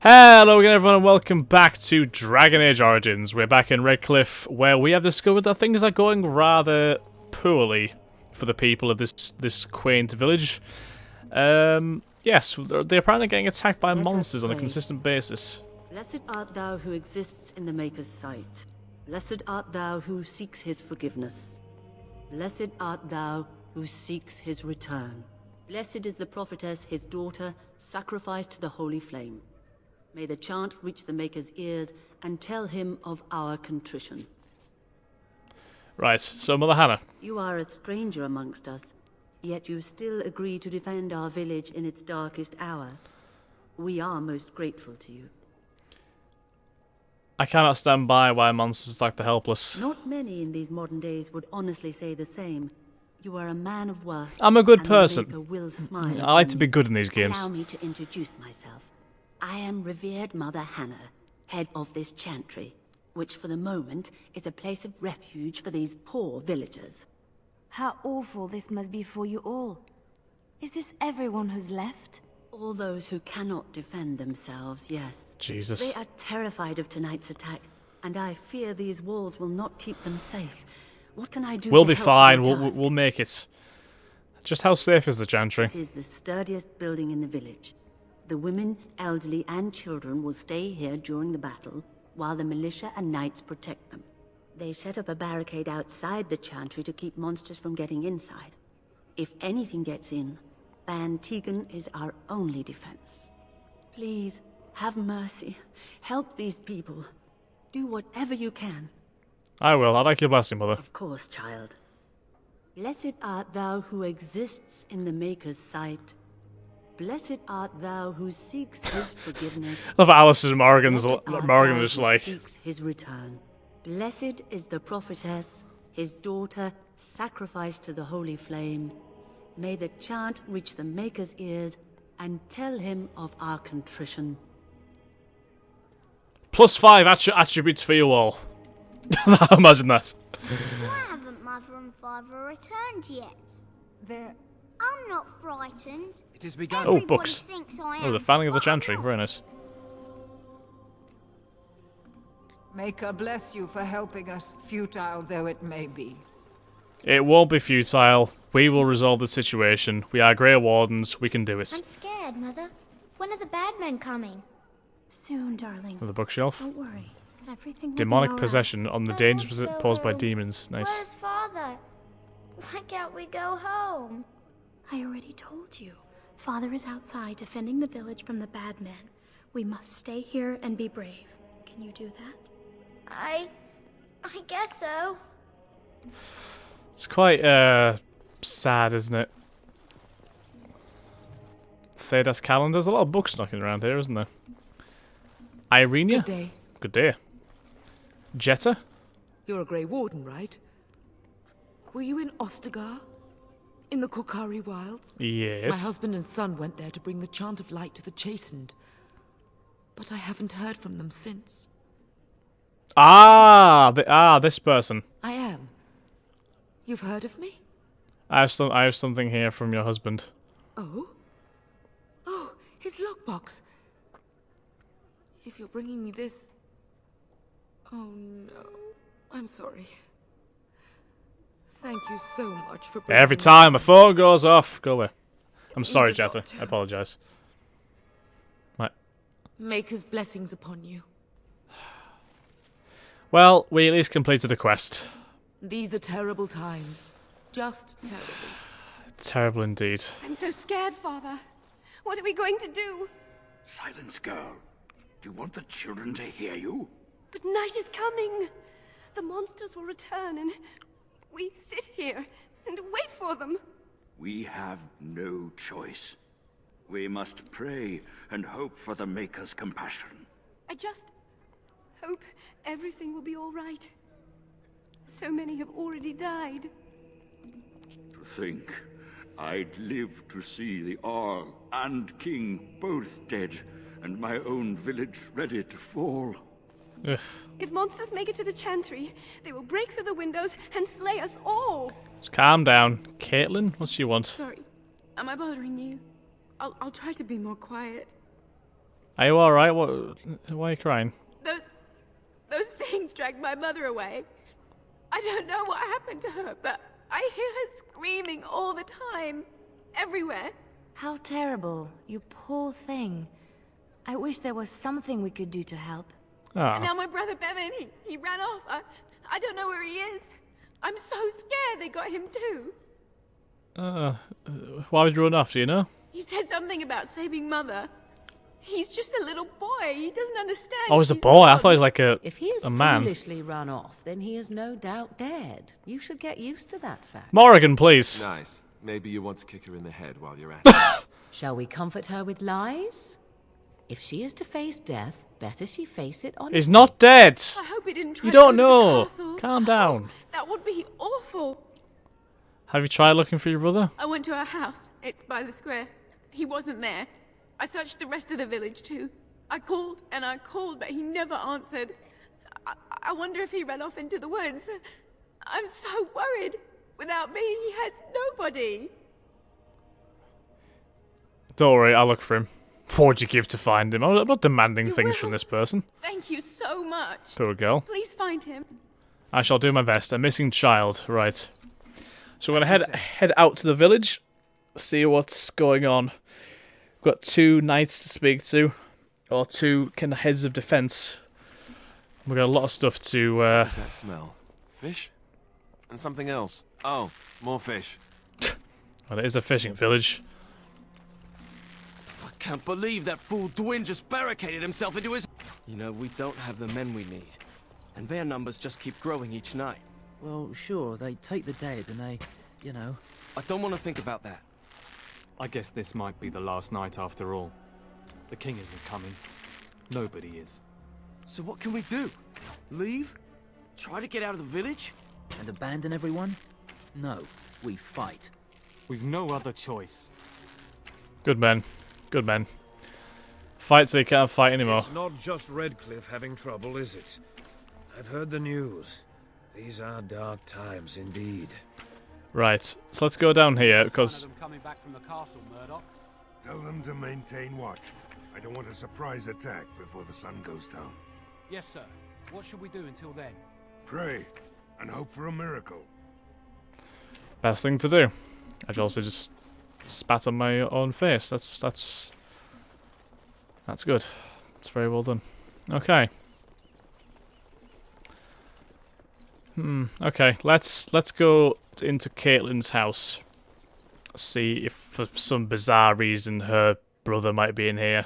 Hello again everyone and welcome back to Dragon Age Origins. We're back in Redcliffe where we have discovered that things are going rather poorly for the people of this quaint village. Yes, they're apparently getting attacked by monsters on a consistent basis. Blessed art thou who exists in the Maker's sight. Blessed art thou who seeks his forgiveness. Blessed art thou who seeks his return. Blessed is the prophetess, his daughter, sacrificed to the holy flame. May the chant reach the Maker's ears and tell him of our contrition. Right, so Mother Hannah. You are a stranger amongst us, yet you still agree to defend our village in its darkest hour. We are most grateful to you. I cannot stand by why monsters attack the helpless. Not many in these modern days would honestly say the same. You are a man of worth. I'm a good and person. The Maker will smile I like to be good in these games. Allow me to introduce myself. I am revered Mother Hannah, head of this chantry, which for the moment is a place of refuge for these poor villagers. How awful this must be for you all. Is this everyone who's left? All those who cannot defend themselves, yes. Jesus. They are terrified of tonight's attack, and I fear these walls will not keep them safe. What can I do We'll to be help fine. your task? We'll make it. Just how safe is the chantry? It is the sturdiest building in the village. The women, elderly, and children will stay here during the battle, while the militia and knights protect them. They set up a barricade outside the chantry to keep monsters from getting inside. If anything gets in, Ban Tegan is our only defense. Please, have mercy. Help these people. Do whatever you can. I will. I'd like your blessing, Mother. Of course, child. Blessed art thou who exists in the Maker's sight. Blessed art thou who seeks his forgiveness. I love Alice and Morgan Blessed art thou just who like... seeks his return. Blessed is the prophetess, his daughter, sacrificed to the holy flame. May the chant reach the Maker's ears and tell him of our contrition. +5 attributes for you all. Imagine that. Why haven't Mother and Father returned yet? I'm not frightened. It has begun. Oh, Everybody books. thinks I am, Oh, the fanning of the but I'm chantry. not. Very nice. Maker bless you for helping us, futile though it may be. It won't be futile. We will resolve the situation. We are Grey Wardens. We can do it. I'm scared, Mother. When are the bad men coming? Soon, darling. On the bookshelf. Don't worry. Everything will Demonic be all right. possession on the I dangers want to go posed by home. demons. Nice. Where's Father? Why can't we go home? I already told you. Father is outside defending the village from the bad men. We must stay here and be brave. Can you do that? I guess so. It's quite sad, isn't it? Thedas calendar. There's a lot of books knocking around here, isn't there? Irenia? Good day. Good day. Jetta? You're a Grey Warden, right? Were you in Ostagar? In the Korkari Wilds? Yes. My husband and son went there to bring the chant of light to the chastened. But I haven't heard from them since. This person. I am. You've heard of me? I have something here from your husband. Oh? Oh, his lockbox. If you're bringing me this... Oh no. I'm sorry. Thank you so much for bringing Every me time my this. phone goes off, go away. I'm sorry, means a Jetta. lot. I apologise. Right. Maker's blessings upon you. Well, we at least completed a quest. These are terrible times. Just terrible. Terrible indeed. I'm so scared, Father. What are we going to do? Silence, girl. Do you want the children to hear you? But night is coming. The monsters will return and we sit here and wait for them. We have no choice. We must pray and hope for the Maker's compassion. I just hope everything will be all right. So many have already died. To think, I'd live to see the Earl and King both dead, and my own village ready to fall. Ugh. If monsters make it to the chantry, they will break through the windows and slay us all. Just calm down. Caitlin, what do you want? Sorry, am I bothering you? I'll try to be more quiet. Are you alright? Why are you crying? Those things dragged my mother away. I don't know what happened to her, but I hear her screaming all the time. Everywhere. How terrible. You poor thing. I wish there was something we could do to help. And now my brother Bevan, he ran off. I don't know where he is. I'm so scared they got him too. Why would you run off, do you know? He said something about saving Mother. He's just a little boy. He doesn't understand. Oh, he's a boy. I thought he was like a If he is man. foolishly run off, then he is no doubt dead. You should get used to that fact. Morrigan, please. Nice. Maybe you want to kick her in the head while you're at it. Shall we comfort her with lies? If she is to face death, better she face it honestly. He's not dead. I hope he didn't try You to don't go to know. the castle. Calm down. That would be awful. Have you tried looking for your brother? I went to our house. It's by the square. He wasn't there. I searched the rest of the village too. I called and I called, but he never answered. I wonder if he ran off into the woods. I'm so worried. Without me, he has nobody. Don't worry, I'll look for him. What would you give to find him? I'm not demanding You things will. from this person. Thank you so much. Poor girl. Please find him. I shall do my best. A missing child, right. So we're going to head out to the village, see what's going on. We've got 2 knights to speak to, or 2 kind of heads of defense. We've got a lot of stuff to... What's that smell? Fish? And something else. Oh, more fish. Well, it is a fishing village. I can't believe that fool Dwyn just barricaded himself into his... You know, we don't have the men we need. And their numbers just keep growing each night. Well, sure, they take the dead and they, you know... I don't want to think about that. I guess this might be the last night after all. The king isn't coming. Nobody is. So what can we do? Leave? Try to get out of the village? And abandon everyone? No, we fight. We've no other choice. Good men. Good men. Fight so you can't fight anymore. It's not just Redcliffe having trouble, is it? I've heard the news. These are dark times indeed. Right, so let's go down here, because... coming back from the castle, Murdoch. Tell them to maintain watch. I don't want a surprise attack before the sun goes down. Yes, sir. What should we do until then? Pray, and hope for a miracle. Best thing to do. I've also just spat on my own face. That's good. It's very well done. Okay. Okay, let's go into Caitlin's house. See if for some bizarre reason her brother might be in here.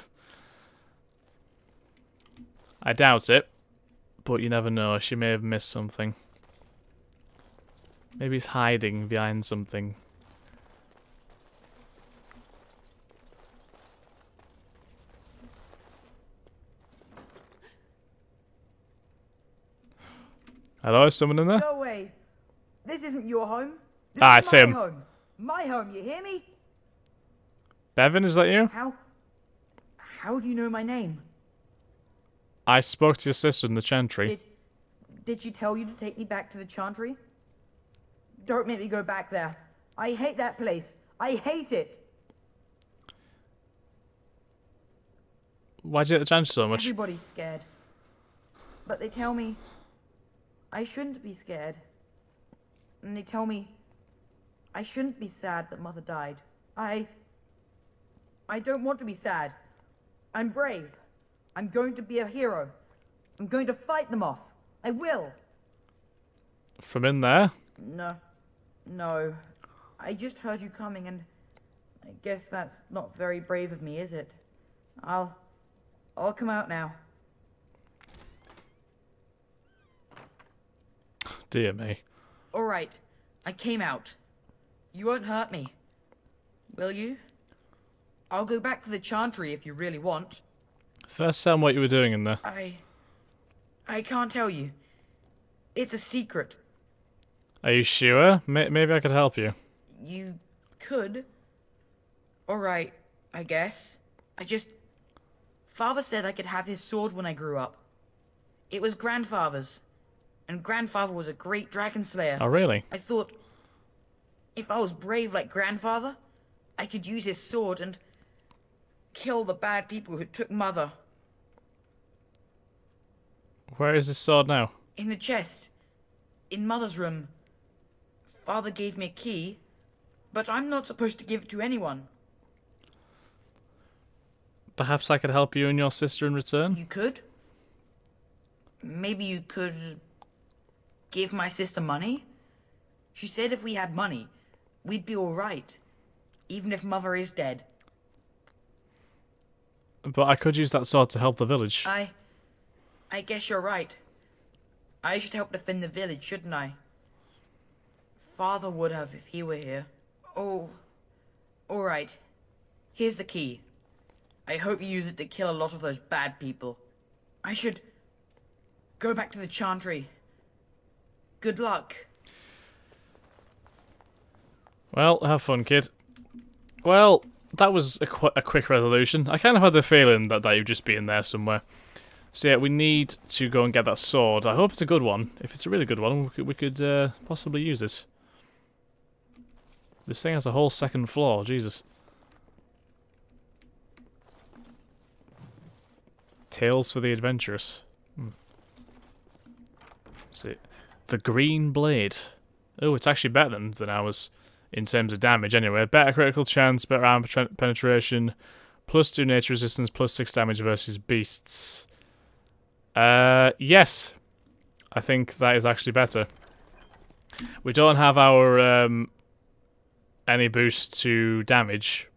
I doubt it, but you never know. She may have missed something. Maybe he's hiding behind something. Hello, is someone in there? Go away. This isn't your home. This Ah, is it's my him. home. My home, you hear me? Bevan, is that you? How do you know my name? I spoke to your sister in the chantry. Did she tell you to take me back to the chantry? Don't make me go back there. I hate that place. I hate it. Why'd you hate the chantry so much? Everybody's scared. But they tell me I shouldn't be scared. And they tell me I shouldn't be sad that Mother died. I don't want to be sad. I'm brave. I'm going to be a hero. I'm going to fight them off. I will. From in there? No. I just heard you coming and I guess that's not very brave of me, is it? I'll come out now. Dear me. Alright, I came out. You won't hurt me. Will you? I'll go back to the chantry if you really want. First tell me what you were doing in there. I can't tell you. It's a secret. Are you sure? Maybe I could help you. You could. Alright, I guess. Father said I could have his sword when I grew up. It was Grandfather's. And Grandfather was a great dragon slayer. Oh, really? I thought, if I was brave like Grandfather, I could use his sword and kill the bad people who took Mother. Where is this sword now? In the chest. In Mother's room. Father gave me a key, but I'm not supposed to give it to anyone. Perhaps I could help you and your sister in return? You could? Maybe you could give my sister money? She said if we had money, we'd be alright. Even if Mother is dead. But I could use that sword to help the village. I guess you're right. I should help defend the village, shouldn't I? Father would have if he were here. Oh, alright. Here's the key. I hope you use it to kill a lot of those bad people. I should go back to the Chantry. Good luck. Well, have fun, kid. Well, that was a quick resolution. I kind of had the feeling that you'd just be in there somewhere. So yeah, we need to go and get that sword. I hope it's a good one. If it's a really good one, we could possibly use it. This thing has a whole second floor, Jesus. Tales for the Adventurous. See, the Green Blade. Oh, it's actually better than ours in terms of damage. Anyway, better critical chance, better armor penetration, +2 nature resistance, +6 damage versus beasts. Yes, I think that is actually better. We don't have our any boost to damage,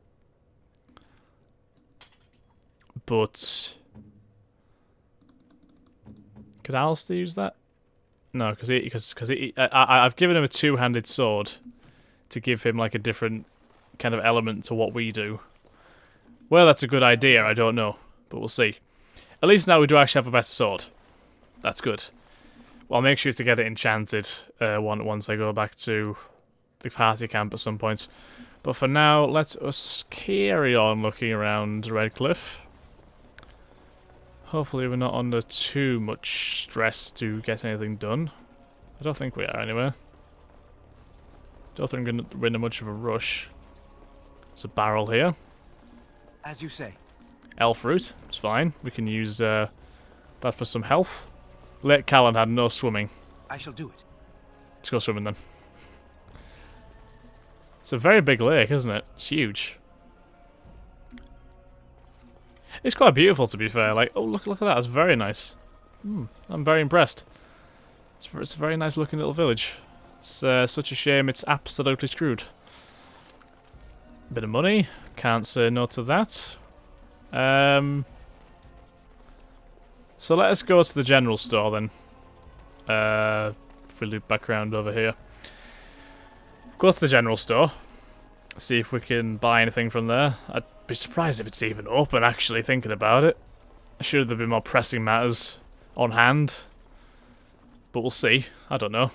but could Alistair use that? No, because I've given him a two-handed sword to give him like a different kind of element to what we do. Well, that's a good idea. I don't know, but we'll see. At least now we do actually have a better sword. That's good. Well, I'll make sure to get it enchanted once I go back to the party camp at some point. But for now, let us carry on looking around Redcliffe. Hopefully we're not under too much stress to get anything done. I don't think we are, anyway. Don't think we're in much of a rush. There's a barrel here. As you say. Elf root, it's fine. We can use that for some health. Lake Callan had no swimming. I shall do it. Let's go swimming then. It's a very big lake, isn't it? It's huge. It's quite beautiful, to be fair. Like, oh, look at that. It's very nice. I'm very impressed. It's a very nice looking little village. It's such a shame it's absolutely screwed. Bit of money. Can't say no to that. So let us go to the general store then. If we loop back around over here. Go to the general store. See if we can buy anything from there. I'd be surprised if it's even open, actually, thinking about it. Should there be more pressing matters on hand? But we'll see. I don't know.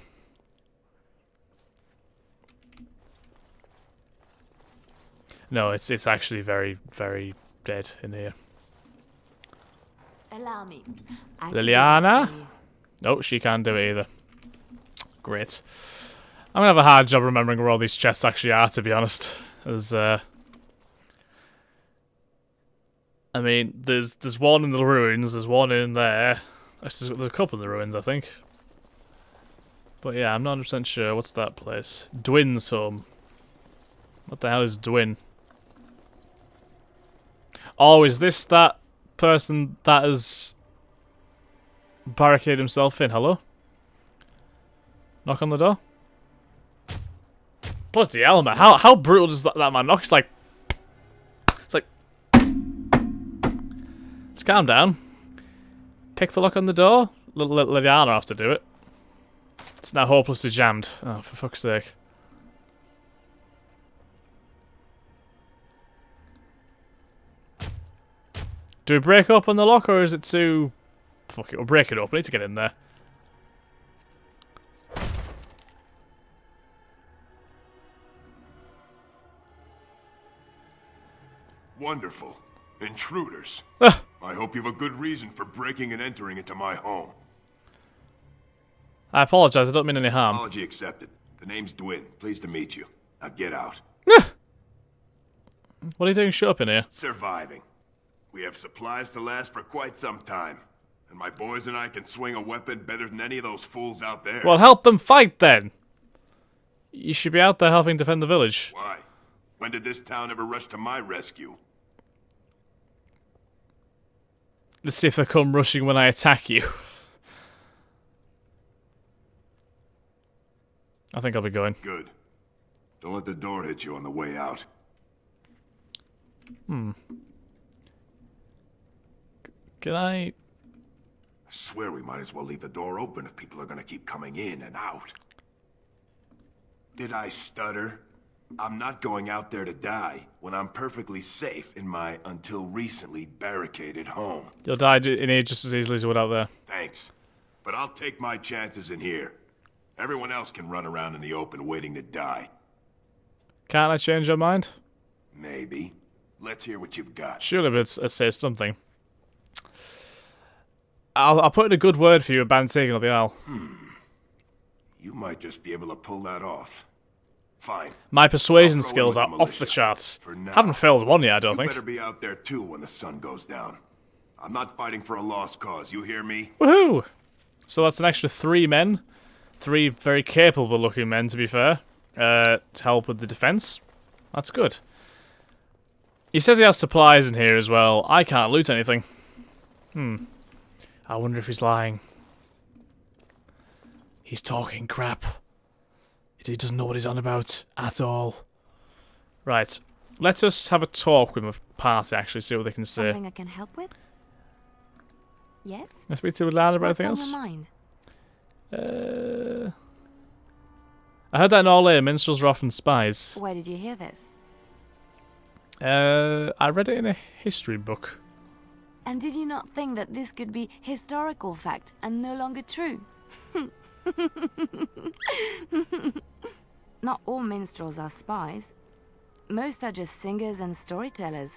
No, it's actually very, very dead in here. Allow me. Liliana? No, she can't do it either. Great. I'm gonna have a hard job remembering where all these chests actually are, to be honest. I mean, there's one in the ruins, there's one in there. There's a couple in the ruins, I think. But yeah, I'm not 100% sure. What's that place? Dwin's home. What the hell is Dwin? Oh, is this that person that has barricaded himself in? Hello? Knock on the door? Bloody hell, man. How brutal does that man knock? It's like... Just calm down. Pick the lock on the door. Liliana will have to do it. It's now hopelessly jammed. Oh, for fuck's sake. Do we break open the lock, or is it too... Fuck it, we'll break it up. We need to get in there. Wonderful. Intruders. Ah. I hope you have a good reason for breaking and entering into my home. I apologize, I don't mean any harm. Apology accepted. The name's Dwin. Pleased to meet you. Now get out. What are you doing shut up in here? Surviving. We have supplies to last for quite some time. And my boys and I can swing a weapon better than any of those fools out there. Well, help them fight then. You should be out there helping defend the village. Why? When did this town ever rush to my rescue? Let's see if they come rushing when I attack you. I think I'll be going. Good. Don't let the door hit you on the way out. Can I... I swear we might as well leave the door open if people are gonna keep coming in and out. Did I stutter? I'm not going out there to die when I'm perfectly safe in my, until recently, barricaded home. You'll die in here just as easily as you would out there. Thanks. But I'll take my chances in here. Everyone else can run around in the open waiting to die. Can't I change your mind? Maybe. Let's hear what you've got. Surely, but it says something. I'll put in a good word for you about taking on the Isle. You might just be able to pull that off. Fine. My persuasion skills are off the charts. Haven't failed one yet, I don't You think. better be out there too when the sun goes down. I'm not fighting for a lost cause, you hear me? Woohoo! So that's an extra 3 men. 3 very capable looking men, to be fair. To help with the defense. That's good. He says he has supplies in here as well. I can't loot anything. I wonder if he's lying. He's talking crap. He doesn't know what he's on about at all. Right. Let us have a talk with my party, actually, see what they can say. Something I can help with? Yes? Let's speak to Lana about What's anything on else. your mind? I heard that in all minstrels are often spies. Where did you hear this? I read it in a history book. And did you not think that this could be historical fact and no longer true? Not all minstrels are spies. Most are just singers and storytellers,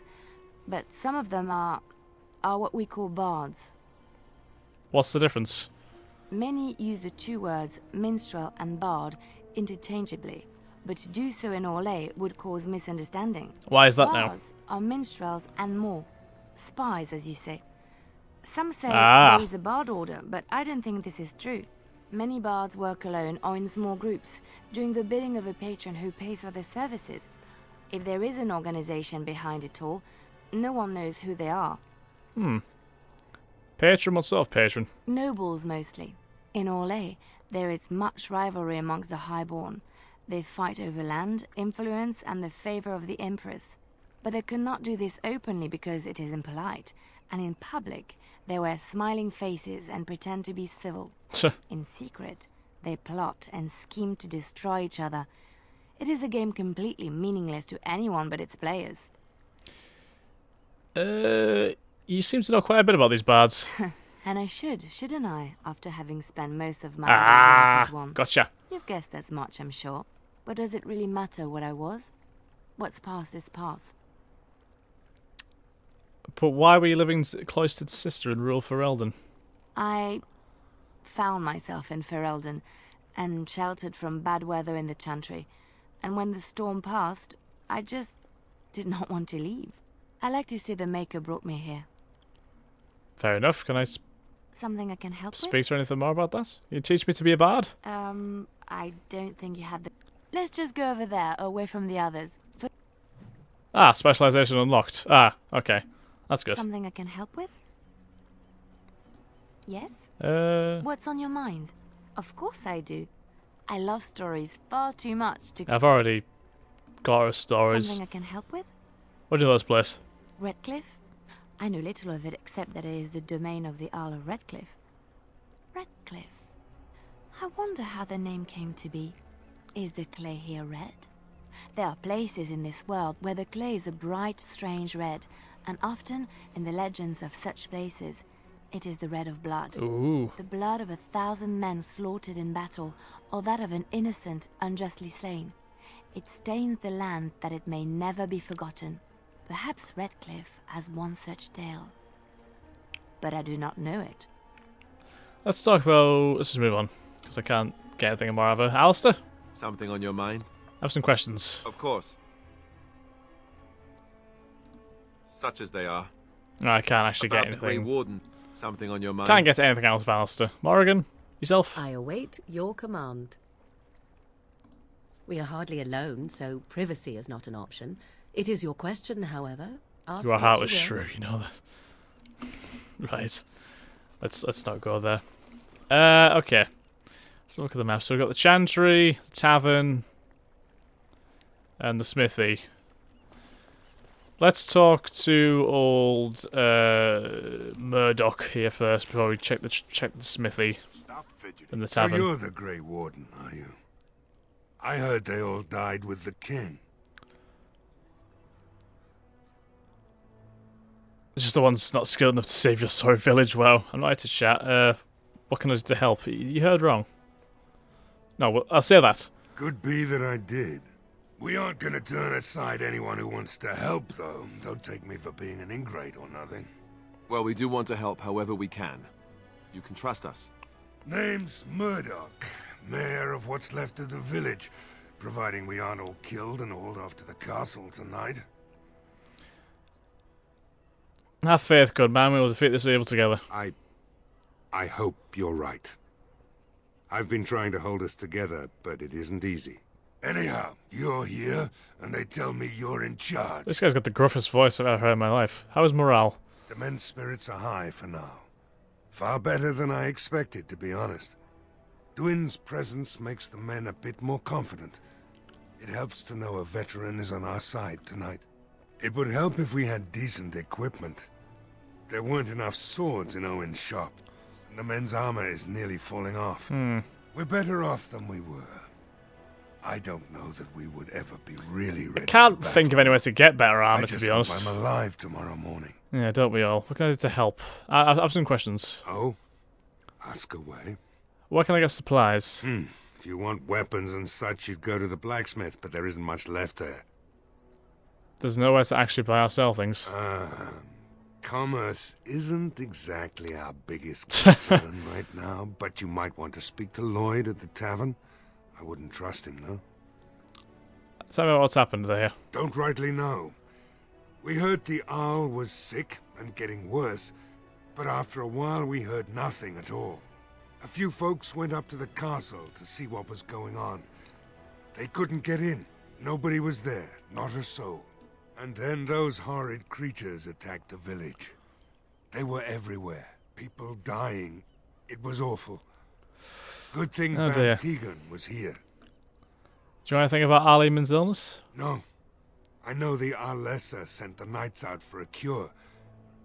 but some of them are what we call bards. What's the difference? Many use the 2 words minstrel and bard interchangeably, but to do so in Orlais would cause misunderstanding. Why is that now? Bards are minstrels and more. Spies, as you say. Some say Ah. there is a bard order, but I don't think this is true. Many bards work alone or in small groups, doing the bidding of a patron who pays for their services. If there is an organization behind it all, no one knows who they are. Patron? What sort of patron? Nobles, mostly. In Orlais, there is much rivalry amongst the highborn. They fight over land, influence, and the favor of the empress. But they cannot do this openly because it is impolite, and in public, they wear smiling faces and pretend to be civil. In secret, they plot and scheme to destroy each other. It is a game completely meaningless to anyone but its players. You seem to know quite a bit about these bards. And I shouldn't I, after having spent most of my life as one? Gotcha. You've guessed as much, I'm sure. But does it really matter what I was? What's past is past. But why were you living cloistered sister in rural Ferelden? I found myself in Ferelden and sheltered from bad weather in the Chantry. And when the storm passed, I just did not want to leave. I like to say the Maker brought me here. Fair enough. Can I Something I can help speak to anything more about that? You teach me to be a bard? I don't think you have the... Let's just go over there, away from the others. Specialization unlocked. Okay. That's good. Something I can help with? Yes? What's on your mind? Of course I do. I love stories far too much to... I've already got her stories. Something I can help with? What do you know this place? Redcliffe? I know little of it except that it is the domain of the Earl of Redcliffe. Redcliffe. I wonder how the name came to be. Is the clay here red? There are places in this world where the clay is a bright, strange red, and often, in the legends of such places, it is the red of blood. Ooh. The blood of 1,000 men slaughtered in battle, or that of an innocent unjustly slain. It stains the land that it may never be forgotten. Perhaps Redcliffe has one such tale. But I do not know it. Let's just move on, because I can't get anything more of her. Alistair? Something on your mind? I have some questions. Of course. Such as they are. No, I can't actually About get the Grey anything. Warden. Something on your mind? Can't get anything else of Alistair. Morrigan, yourself? I await your command. We are hardly alone, so privacy is not an option. It is your question, however. Ask You are what heartless will. shrew, you know that. Right. Let's not go there. Okay. Let's look at the map. So we've got the Chantry, the Tavern, and the Smithy. Let's talk to old Murdoch here first before we check the Smithy and the Tavern. So you're the Grey Warden, are you? I heard they all died with the king. It's just the one's not skilled enough to save your sorry village. Well, I'm not here to chat. What can I do to help? You heard wrong. No, well, I'll say that. Could be that I did. We aren't gonna turn aside anyone who wants to help, though. Don't take me for being an ingrate or nothing. Well, we do want to help however we can. You can trust us. Name's Murdoch, mayor of what's left of the village, providing we aren't all killed and hauled off to the castle tonight. Have faith, good man. We will defeat this evil together. I hope you're right. I've been trying to hold us together, but it isn't easy. Anyhow, you're here, and they tell me you're in charge. This guy's got the gruffest voice I've ever heard in my life. How is morale? The men's spirits are high for now. Far better than I expected, to be honest. Dwin's presence makes the men a bit more confident. It helps to know a veteran is on our side tonight. It would help if we had decent equipment. There weren't enough swords in Owen's shop, and the men's armor is nearly falling off. We're better off than we were. I don't know that we would ever be really ready. I can't think of anywhere to get better armor, to be honest. I just hope I'm alive tomorrow morning. Yeah, don't we all? What can I do to help? I have some questions. Oh? Ask away. Where can I get supplies? If you want weapons and such, you'd go to the blacksmith, but there isn't much left there. There's nowhere to actually buy or sell things. Commerce isn't exactly our biggest concern right now, but you might want to speak to Lloyd at the tavern. I wouldn't trust him, though. Tell me what's happened there. Don't rightly know. We heard the Arl was sick and getting worse, but after a while we heard nothing at all. A few folks went up to the castle to see what was going on. They couldn't get in. Nobody was there, not a soul. And then those horrid creatures attacked the village. They were everywhere. People dying. It was awful. Good thing Ban Tegan was here. Do you know anything about Arleman's illness? No. I know the Arlessa sent the knights out for a cure.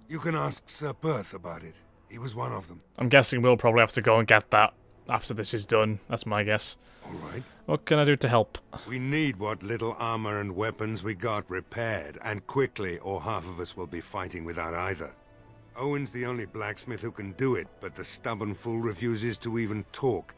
You can ask Sir Perth about it. He was one of them. I'm guessing we'll probably have to go and get that after this is done. That's my guess. All right. What can I do to help? We need what little armor and weapons we got repaired, and quickly, or half of us will be fighting without either. Owen's the only blacksmith who can do it, but the stubborn fool refuses to even talk.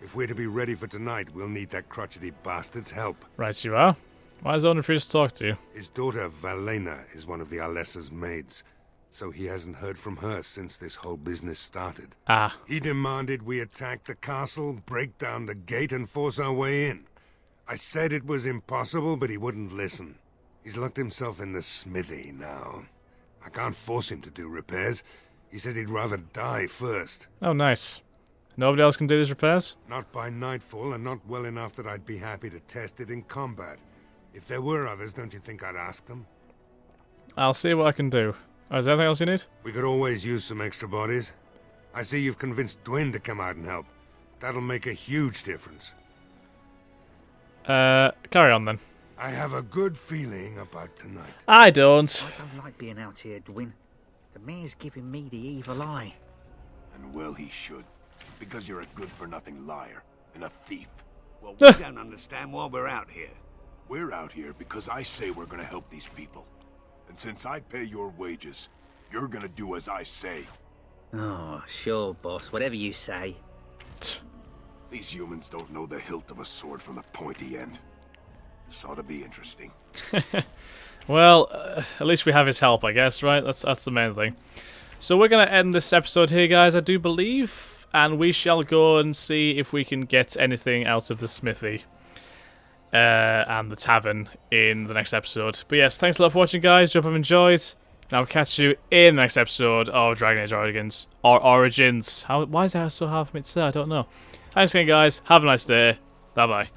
If we're to be ready for tonight, we'll need that crotchety bastard's help. Right, you are. Why does Owen refuse to talk to you? His daughter, Valena, is one of the Arlessa's maids, so he hasn't heard from her since this whole business started. Ah. He demanded we attack the castle, break down the gate, and force our way in. I said it was impossible, but he wouldn't listen. He's locked himself in the smithy now. I can't force him to do repairs. He said he'd rather die first. Oh, nice. Nobody else can do these repairs? Not by nightfall, and not well enough that I'd be happy to test it in combat. If there were others, don't you think I'd ask them? I'll see what I can do. Oh, is there anything else you need? We could always use some extra bodies. I see you've convinced Dwin to come out and help. That'll make a huge difference. Carry on then. I have a good feeling about tonight. I don't. I don't like being out here, Dwin. The mayor's giving me the evil eye. And well he should. Because you're a good-for-nothing liar and a thief. Well, we don't understand why we're out here. We're out here because I say we're gonna help these people. And since I pay your wages, you're gonna do as I say. Oh, sure, boss. Whatever you say. These humans don't know the hilt of a sword from the pointy end. This ought to be interesting. Well, at least we have his help, I guess, right? That's the main thing. So we're going to end this episode here, guys, I do believe. And we shall go and see if we can get anything out of the smithy and the tavern in the next episode. But yes, thanks a lot for watching, guys. Hope you've enjoyed. And I'll catch you in the next episode of Dragon Age Origins. Or Origins. Why is that so hard for me to say? I don't know. Thanks again, guys. Have a nice day. Bye-bye.